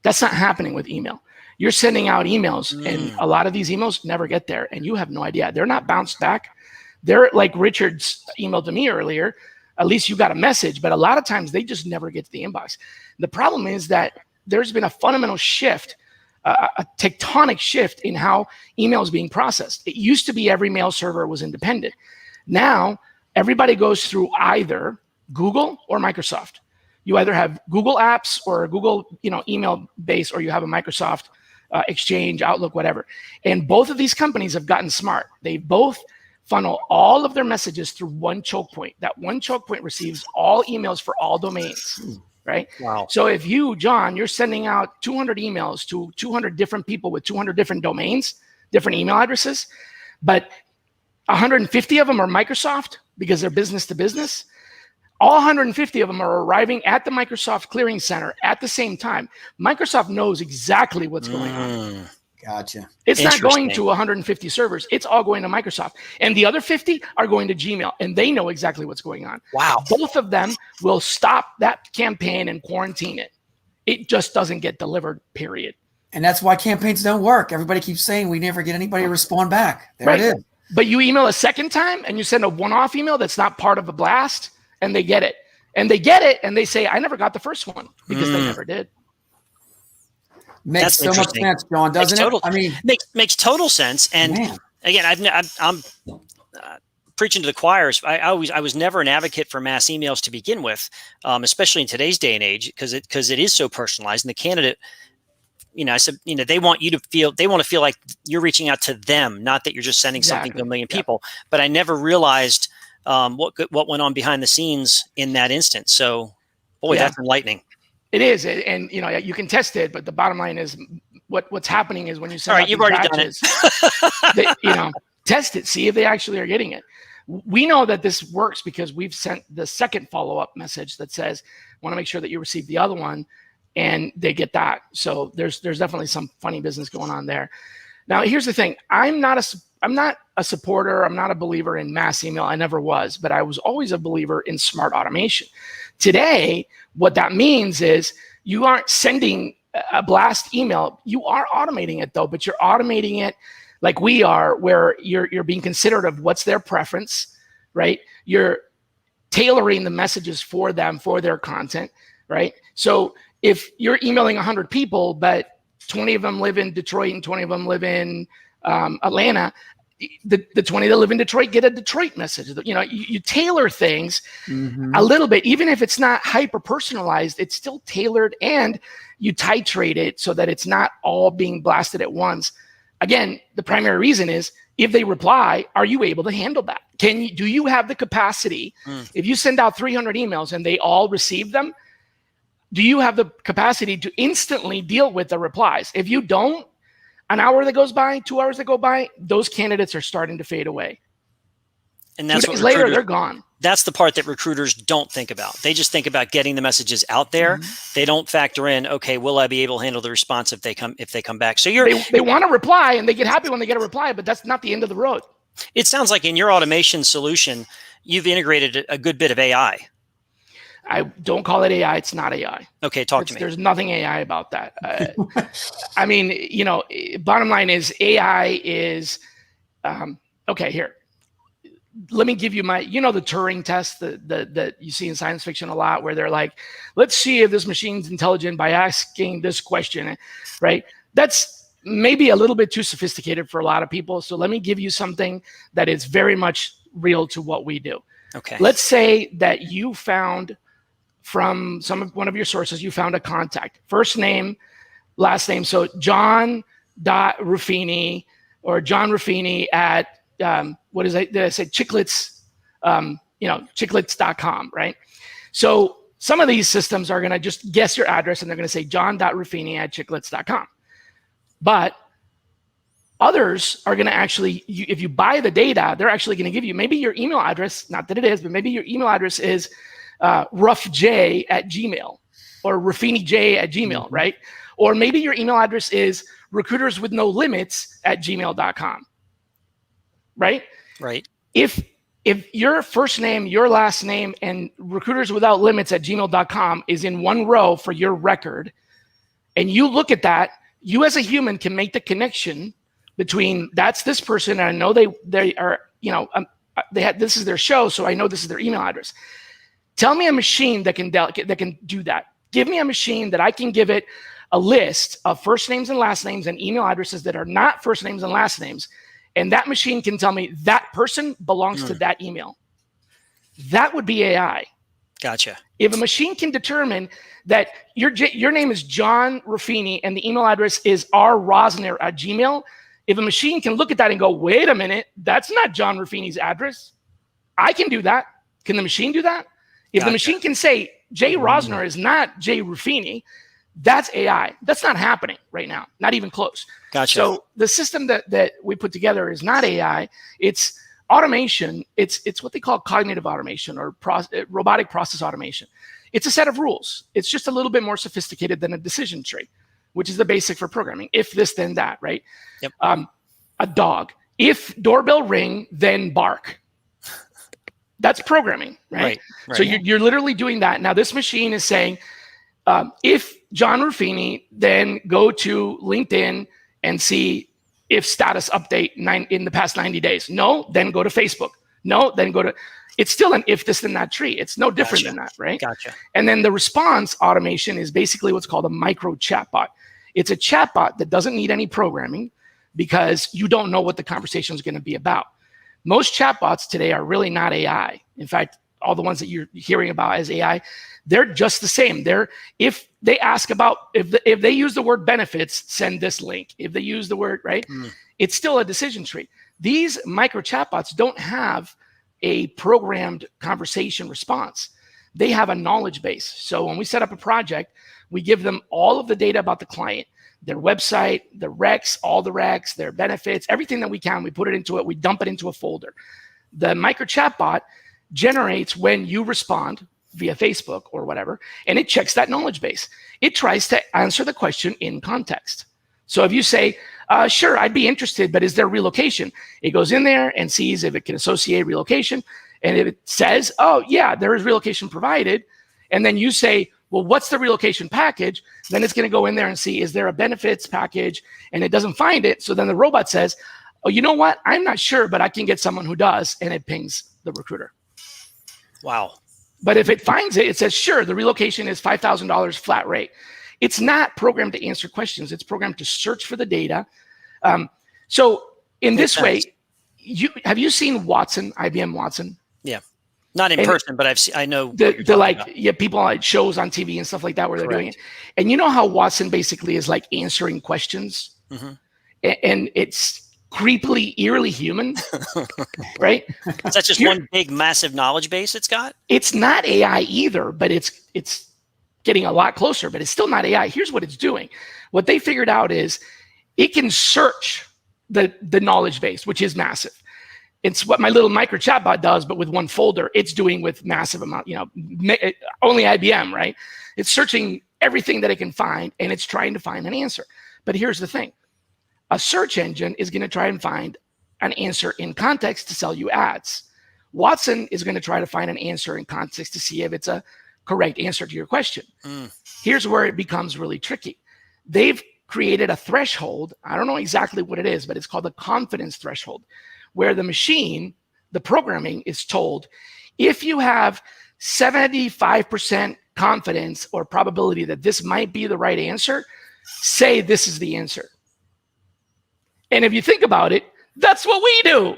That's not happening with email. You're sending out emails, and a lot of these emails never get there, and you have no idea. They're not bounced back. They're like Richard's email to me earlier. At least you got a message, but a lot of times they just never get to the inbox. The problem is that there's been a fundamental shift, a tectonic shift in how email is being processed. It used to be every mail server was independent. Now, everybody goes through either Google or Microsoft. You either have Google Apps or a Google, email base, or you have a Microsoft Exchange, Outlook, whatever. And both of these companies have gotten smart. They both funnel all of their messages through one choke point. That one choke point receives all emails for all domains, right? Wow. So if you, John, you're sending out 200 emails to 200 different people with 200 different domains, different email addresses, but 150 of them are Microsoft because they're business to business, all 150 of them are arriving at the Microsoft Clearing Center at the same time. Microsoft knows exactly what's going on. Gotcha. It's not going to 150 servers. It's all going to Microsoft. And the other 50 are going to Gmail, and they know exactly what's going on. Wow. Both of them will stop that campaign and quarantine it. It just doesn't get delivered, period. And that's why campaigns don't work. Everybody keeps saying we never get anybody to respond back. There it is. But you email a second time, and you send a one-off email that's not part of a blast, and they get it. And they get it, and they say, I never got the first one, because they never did. Makes so much sense, John, doesn't it? I mean, makes total sense. And again, I'm preaching to the choirs. I was never an advocate for mass emails to begin with, especially in today's day and age, because it is so personalized, and the candidate, I said, they want to feel like you're reaching out to them, not that you're just sending something to a million people. But I never realized what went on behind the scenes in that instance. So, boy, that's enlightening. It is, and you can test it, but the bottom line is what's happening is when you send all right, you've already batches, done it. Test it, see if they actually are getting it. We know that this works because we've sent the second follow-up message that says, want to make sure that you receive the other one, and they get that. So there's definitely some funny business going on there. Now, here's the thing. I'm not a supporter. I'm not a believer in mass email. I never was, but I was always a believer in smart automation. Today, what that means is you aren't sending a blast email. You are automating it though, but you're automating it like we are, where you're being considerate of what's their preference, right? You're tailoring the messages for them, for their content, right? So if you're emailing 100 people, but 20 of them live in Detroit and 20 of them live in Atlanta, the 20 that live in Detroit get a Detroit message. You tailor things a little bit, even if it's not hyper personalized, it's still tailored, and you titrate it so that it's not all being blasted at once. Again, the primary reason is if they reply, are you able to handle that? Do you have the capacity? If you send out 300 emails and they all receive them, do you have the capacity to instantly deal with the replies? If you don't, an hour that goes by, 2 hours that go by, those candidates are starting to fade away. And that's 2 days later, they're gone. That's the part that recruiters don't think about. They just think about getting the messages out there. They don't factor in, okay, will I be able to handle the response if they come back? So they want to reply, and they get happy when they get a reply, but that's not the end of the road. It sounds like in your automation solution, you've integrated a good bit of AI. I don't call it AI. It's not AI. Okay, talk to me. There's nothing AI about that. I mean, bottom line is AI is, okay, here. Let me give you the Turing test that you see in science fiction a lot, where they're like, let's see if this machine's intelligent by asking this question, right? That's maybe a little bit too sophisticated for a lot of people. So let me give you something that is very much real to what we do. Okay. Let's say that you found from one of your sources, you found a contact, first name, last name. So John.Ruffini or John Ruffini at, did I say? Chiclets, chiclets.com, right? So some of these systems are going to just guess your address, and they're going to say John.Ruffini at chiclets.com. But others are going to actually, if you buy the data, they're actually going to give you maybe your email address, not that it is, but maybe your email address is ruffj at Gmail or ruffinij at Gmail, right? Or maybe your email address is recruiterswithnolimits at gmail.com, right? Right. If your first name, your last name, and recruiterswithoutlimits at gmail.com is in one row for your record, and you look at that, you as a human can make the connection between that's this person, and I know they are, this is their show, so I know this is their email address. Tell me a machine that can do that. Give me a machine that I can give it a list of first names and last names and email addresses that are not first names and last names. And that machine can tell me that person belongs to that email. That would be AI. Gotcha. If a machine can determine that your name is John Ruffini and the email address is rrosner at Gmail, if a machine can look at that and go, wait a minute, that's not John Ruffini's address. I can do that. Can the machine do that? If the machine can say Jay Rosner is not Jay Ruffini, that's AI. That's not happening right now, not even close. Gotcha. So the system that we put together is not AI. It's automation. It's what they call cognitive automation or robotic process automation. It's a set of rules. It's just a little bit more sophisticated than a decision tree, which is the basic for programming. If this, then that, right? Yep. A dog. If doorbell ring, then bark. That's programming, right? So you're literally doing that. Now this machine is saying, if John Ruffini, then go to LinkedIn and see if status update in the past 90 days. No, then go to Facebook. No, then go to, it's still an if this then that tree. It's no different than that, right? Gotcha. And then the response automation is basically what's called a micro chatbot. It's a chatbot that doesn't need any programming because you don't know what the conversation is going to be about. Most chatbots today are really not AI. In fact, all the ones that you're hearing about as AI, they're just the same. If they ask about, if they use the word benefits, send this link. If they use the word, right, it's still a decision tree. These micro chatbots don't have a programmed conversation response. They have a knowledge base. So when we set up a project, we give them all of the data about the client, their website, the recs, all the recs, their benefits, everything that we can. We put it into it. We dump it into a folder. The micro chatbot generates when you respond via Facebook or whatever, and it checks that knowledge base. It tries to answer the question in context. So if you say, sure, I'd be interested, but is there relocation? It goes in there and sees if it can associate relocation. And if it says, oh, yeah, there is relocation provided, and then you say, well, what's the relocation package? Then it's going to go in there and see, is there a benefits package? And it doesn't find it. So then the robot says, oh, you know what? I'm not sure, but I can get someone who does. And it pings the recruiter. Wow. But if it finds it, it says, sure, the relocation is $5,000 flat rate. It's not programmed to answer questions. It's programmed to search for the data. So in this way, have you seen Watson, IBM Watson? Yeah. Not in person, but I know people on shows on TV and stuff like that where they're doing it. And you know how Watson basically is like answering questions, and it's creepily, eerily human, right? Is that just one big, massive knowledge base it's got? It's not AI either, but it's getting a lot closer, but it's still not AI. Here's what it's doing. What they figured out is it can search the knowledge base, which is massive. It's what my little micro chatbot does, but with one folder. It's doing with massive amount, only IBM, right? It's searching everything that it can find, and it's trying to find an answer. But here's the thing. A search engine is going to try and find an answer in context to sell you ads. Watson is going to try to find an answer in context to see if it's a correct answer to your question. Here's where it becomes really tricky. They've created a threshold. I don't know exactly what it is, but it's called the confidence threshold, where the machine, the programming is told, if you have 75% confidence or probability that this might be the right answer, say this is the answer. And if you think about it, that's what we do.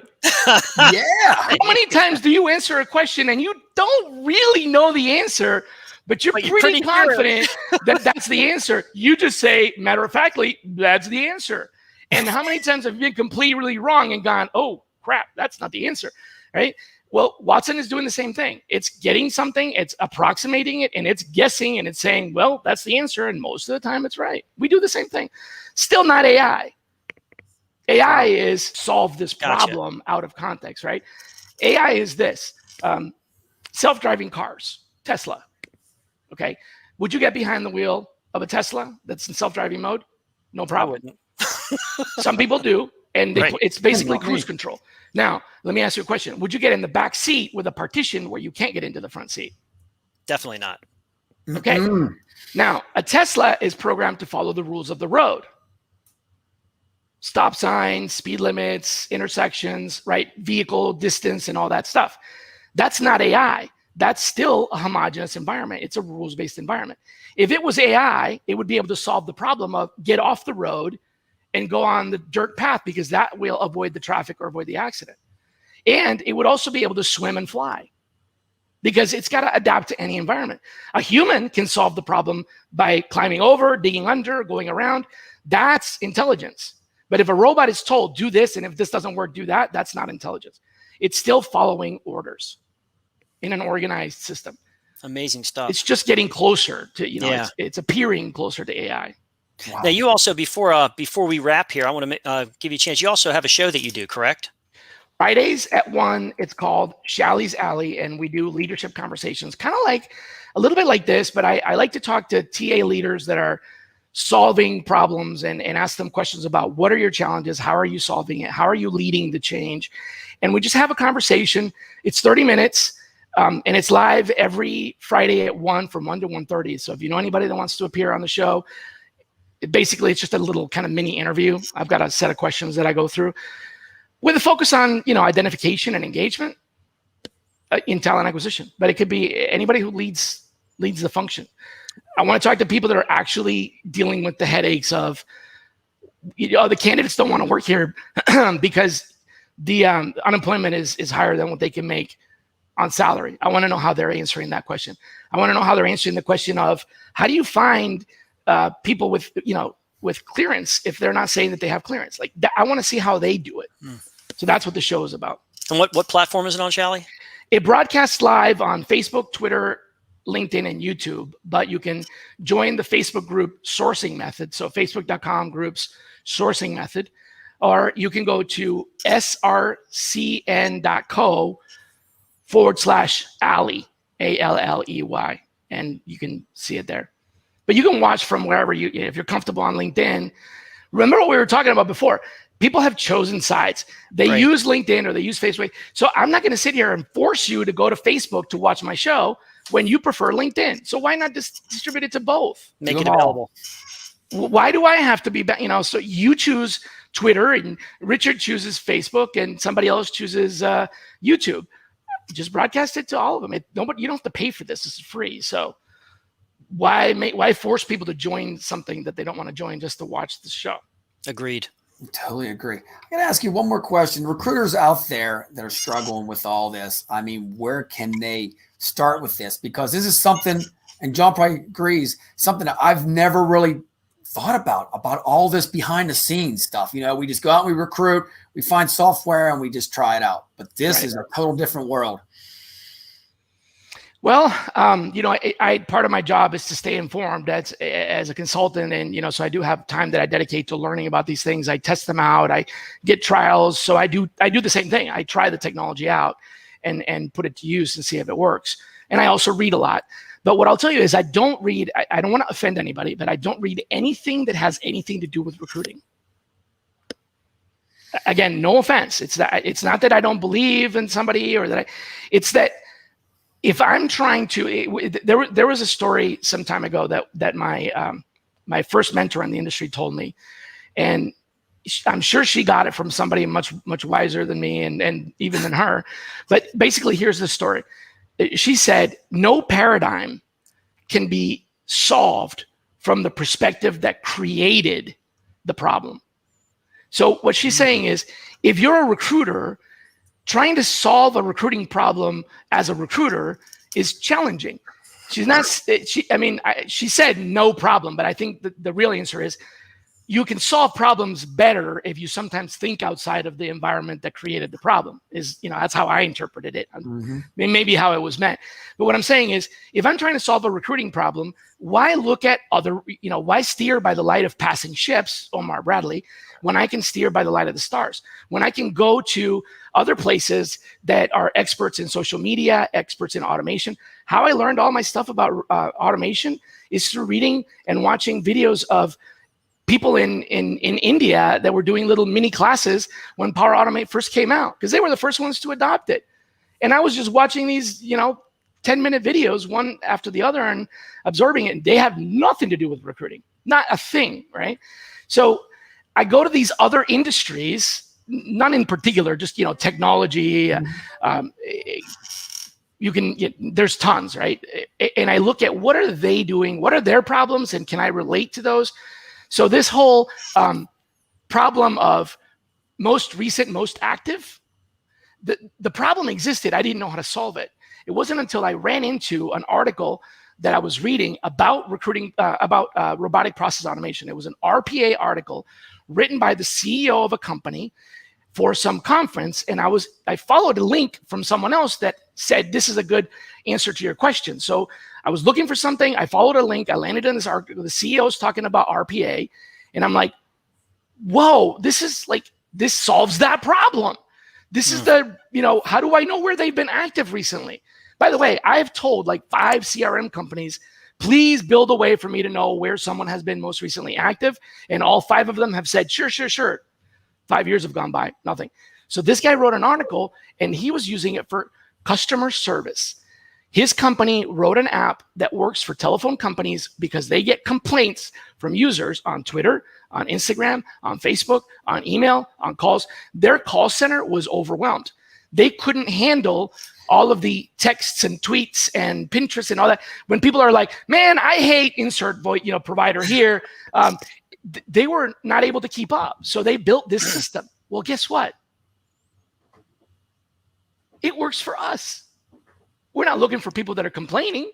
Yeah. How many times do you answer a question and you don't really know the answer, but you're pretty confident that that's the answer? You just say, matter of factly, that's the answer. And how many times have you been completely wrong and gone, oh, crap, that's not the answer, right? Well, Watson is doing the same thing. It's getting something, it's approximating it, and it's guessing, and it's saying, well, that's the answer, and most of the time it's right. We do the same thing. Still not AI. AI is solve this problem out of context, right? AI is this. Self-driving cars, Tesla, okay? Would you get behind the wheel of a Tesla that's in self-driving mode? No problem. Some people do, and it's basically cruise control. Now, let me ask you a question. Would you get in the back seat with a partition where you can't get into the front seat? Definitely not. Okay. Now, a Tesla is programmed to follow the rules of the road. Stop signs, speed limits, intersections, right? Vehicle distance and all that stuff. That's not AI. That's still a homogeneous environment. It's a rules-based environment. If it was AI, it would be able to solve the problem of get off the road and go on the dirt path, because that will avoid the traffic or avoid the accident. And it would also be able to swim and fly, because it's got to adapt to any environment. A human can solve the problem by climbing over, digging under, going around. That's intelligence. But if a robot is told, do this, and if this doesn't work, do that, that's not intelligence. It's still following orders in an organized system. Amazing stuff. It's just getting closer to, it's appearing closer to AI. Wow. Now, you also, before we wrap here, I want to give you a chance. You also have a show that you do, correct? Fridays at 1, it's called Shally's Alley, and we do leadership conversations, kind of like a little bit like this, but I like to talk to TA leaders that are solving problems and ask them questions about what are your challenges, how are you solving it, how are you leading the change, and we just have a conversation. It's 30 minutes, and it's live every Friday at 1 from 1 to 1:30. So if you know anybody that wants to appear on the show, basically it's just a little kind of mini interview. I've got a set of questions that I go through with a focus on identification and engagement in talent acquisition, but it could be anybody who leads the function. I want to talk to people that are actually dealing with the headaches of, the candidates don't want to work here because the unemployment is higher than what they can make on salary. I want to know how they're answering that question. I want to know how they're answering the question of how do you find people with, with clearance if they're not saying that they have clearance? Like that, I want to see how they do it. So that's what the show is about. And what platform is it on, Shally? It broadcasts live on Facebook, Twitter, LinkedIn, and YouTube, but you can join the Facebook group Sourcing Method. So facebook.com groups Sourcing Method, or you can go to srcn.co/Alley, ALLEY, and you can see it there. But you can watch from wherever if you're comfortable on LinkedIn. Remember what we were talking about before? People have chosen sides. They use LinkedIn or they use Facebook. So I'm not going to sit here and force you to go to Facebook to watch my show when you prefer LinkedIn. So why not just distribute it to both? Make it available. Why do I have to be, so you choose Twitter and Richard chooses Facebook and somebody else chooses YouTube. Just broadcast it to all of them. You don't have to pay for this. This is free. So why force people to join something that they don't want to join just to watch the show? Agreed. I totally agree. I'm going to ask you one more question. Recruiters out there that are struggling with all this, I mean, where can they start with this? Because this is something, and John probably agrees, something that I've never really thought about all this behind the scenes stuff. We just go out and we recruit, we find software and we just try it out. But this is a total different world. Well, I part of my job is to stay informed as a consultant. And, so I do have time that I dedicate to learning about these things. I test them out. I get trials. So I do the same thing. I try the technology out and put it to use and see if it works. And I also read a lot. But what I'll tell you is I don't read, I don't want to offend anybody, but I don't read anything that has anything to do with recruiting. Again, no offense. It's not that I don't believe in somebody or that it's that if I'm trying to, there was a story some time ago that my first mentor in the industry told me, and I'm sure she got it from somebody much wiser than me and even than her. But basically, here's the story. She said, no paradigm can be solved from the perspective that created the problem. So what she's saying is, if you're a recruiter, trying to solve a recruiting problem as a recruiter is challenging. She's not, she said no problem, but I think the real answer is you can solve problems better if you sometimes think outside of the environment that created the problem. That's how I interpreted it. Maybe how it was meant. But what I'm saying is, if I'm trying to solve a recruiting problem, why look at why steer by the light of passing ships, Omar Bradley, when I can steer by the light of the stars, when I can go to other places that are experts in social media, experts in automation. How I learned all my stuff about automation is through reading and watching videos of people in India that were doing little mini classes when Power Automate first came out, because they were the first ones to adopt it. And I was just watching these, 10-minute videos, one after the other, and absorbing it. And they have nothing to do with recruiting, not a thing, right? So I go to these other industries, none in particular, just, technology. There's tons, right? And I look at what are they doing? What are their problems? And can I relate to those? So this whole problem of most recent, most active, the problem existed. I didn't know how to solve it. It wasn't until I ran into an article that I was reading about recruiting, about robotic process automation. It was an RPA article written by the CEO of a company for some conference. And I followed a link from someone else that said, this is a good answer to your question. So I was looking for something. I followed a link. I landed in this article. The CEO is talking about RPA. And I'm like, whoa, this solves that problem. This is how do I know where they've been active recently? By the way, I've told 5 CRM companies, please build a way for me to know where someone has been most recently active. And all 5 of them have said, sure. 5 years have gone by, nothing. So this guy wrote an article and he was using it for customer service. His company wrote an app that works for telephone companies because they get complaints from users on Twitter, on Instagram, on Facebook, on email, on calls. Their call center was overwhelmed. They couldn't handle all of the texts and tweets and Pinterest and all that. When people are like, man, I hate insert provider here. They were not able to keep up. So they built this system. Well, guess what? it works for us. We're not looking for people that are complaining.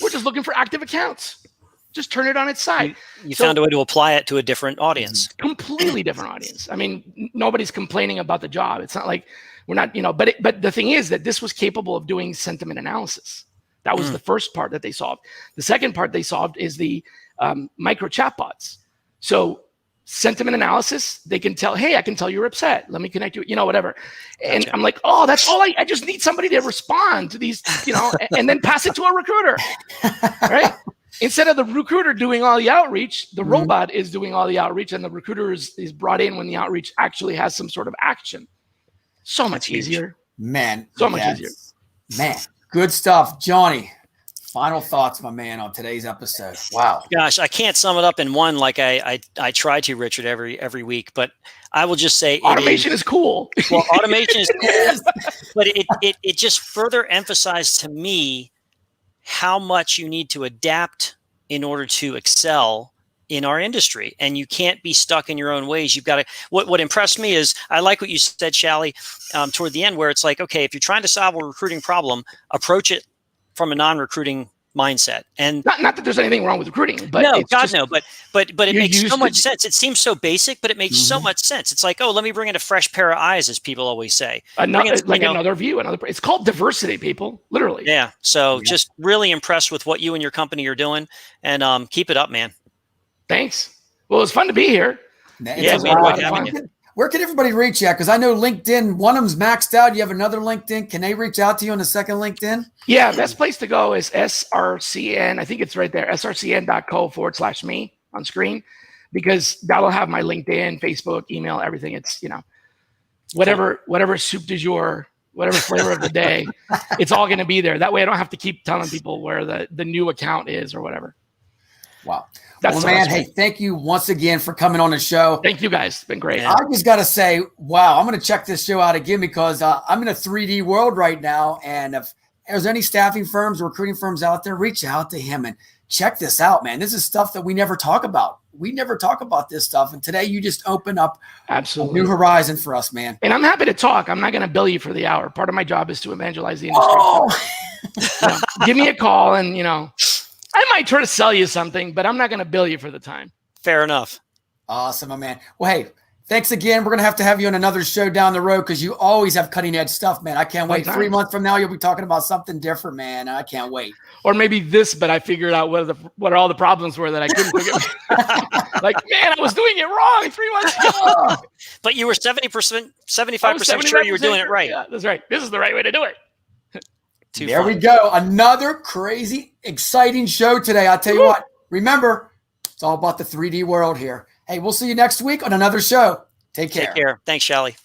We're just looking for active accounts. Just turn it on its side. You found a way to apply it to a different audience. Completely different audience. I mean, nobody's complaining about the job. It's not like we're not, but the thing is that this was capable of doing sentiment analysis. That was the first part that they solved. The second part they solved is the micro chatbots. So sentiment analysis, they can tell, hey, I can tell you're upset. Let me connect you, whatever. And Gotcha. I'm like, oh, that's all I just need somebody to respond to these, and then pass it to a recruiter, right? Instead of the recruiter doing all the outreach, the robot is doing all the outreach, and the recruiter is brought in when the outreach actually has some sort of action. So much easier. Man. So much easier. Man, good stuff. Johnny, final thoughts, my man, on today's episode. Wow. Gosh, I can't sum it up in one like I try to, Richard, every week, but I will just say automation is cool. Well, automation is cool, but it just further emphasized to me how much you need to adapt in order to excel in our industry. And you can't be stuck in your own ways. You've got to, what impressed me is, I like what you said, Shally, toward the end, where it's like, okay, if you're trying to solve a recruiting problem, approach it from a non-recruiting mindset. And not that there's anything wrong with recruiting, but no, God, no, but it makes so much to sense. It seems so basic, but it makes so much sense. It's like, oh, let me bring in a fresh pair of eyes, as people always say. Another view, it's called diversity, people, literally. Yeah. So just really impressed with what you and your company are doing, and keep it up, man. Thanks. Well, it's fun to be here. Yeah, man, like having you. Where can everybody reach you at? Because I know LinkedIn, one of them's maxed out. You have another LinkedIn. Can they reach out to you on the second LinkedIn? Yeah, best place to go is SRCN. I think it's right there, srcn.co/me on screen, because that'll have my LinkedIn, Facebook, email, everything. It's, whatever soup du jour, whatever flavor of the day, it's all going to be there. That way I don't have to keep telling people where the new account is or whatever. Wow. That's well, man, hey, thank you once again for coming on the show. Thank you, guys. It's been great. I just got to say, wow, I'm going to check this show out again, because I'm in a 3D world right now. And if there's any staffing firms or recruiting firms out there, reach out to him and check this out, man. This is stuff that we never talk about. We never talk about this stuff. And today you just open up absolutely a new horizon for us, man. And I'm happy to talk. I'm not going to bill you for the hour. Part of my job is to evangelize the industry. Oh. Give me a call and, I might try to sell you something, but I'm not going to bill you for the time. Fair enough. Awesome, my man. Well, hey, thanks again. We're going to have you on another show down the road, because you always have cutting edge stuff, man. I can't wait. 3 months from now, you'll be talking about something different, man. I can't wait. Or maybe this, but I figured out what all the problems were that I couldn't figure out. Like, man, I was doing it wrong 3 months ago. But you were 70%, 75% sure you were doing it right. Yeah, that's right. This is the right way to do it. There we go. Another crazy, exciting show today. I'll tell you what, remember, it's all about the 3D world here. Hey, we'll see you next week on another show. Take care. Take care. Thanks, Shally.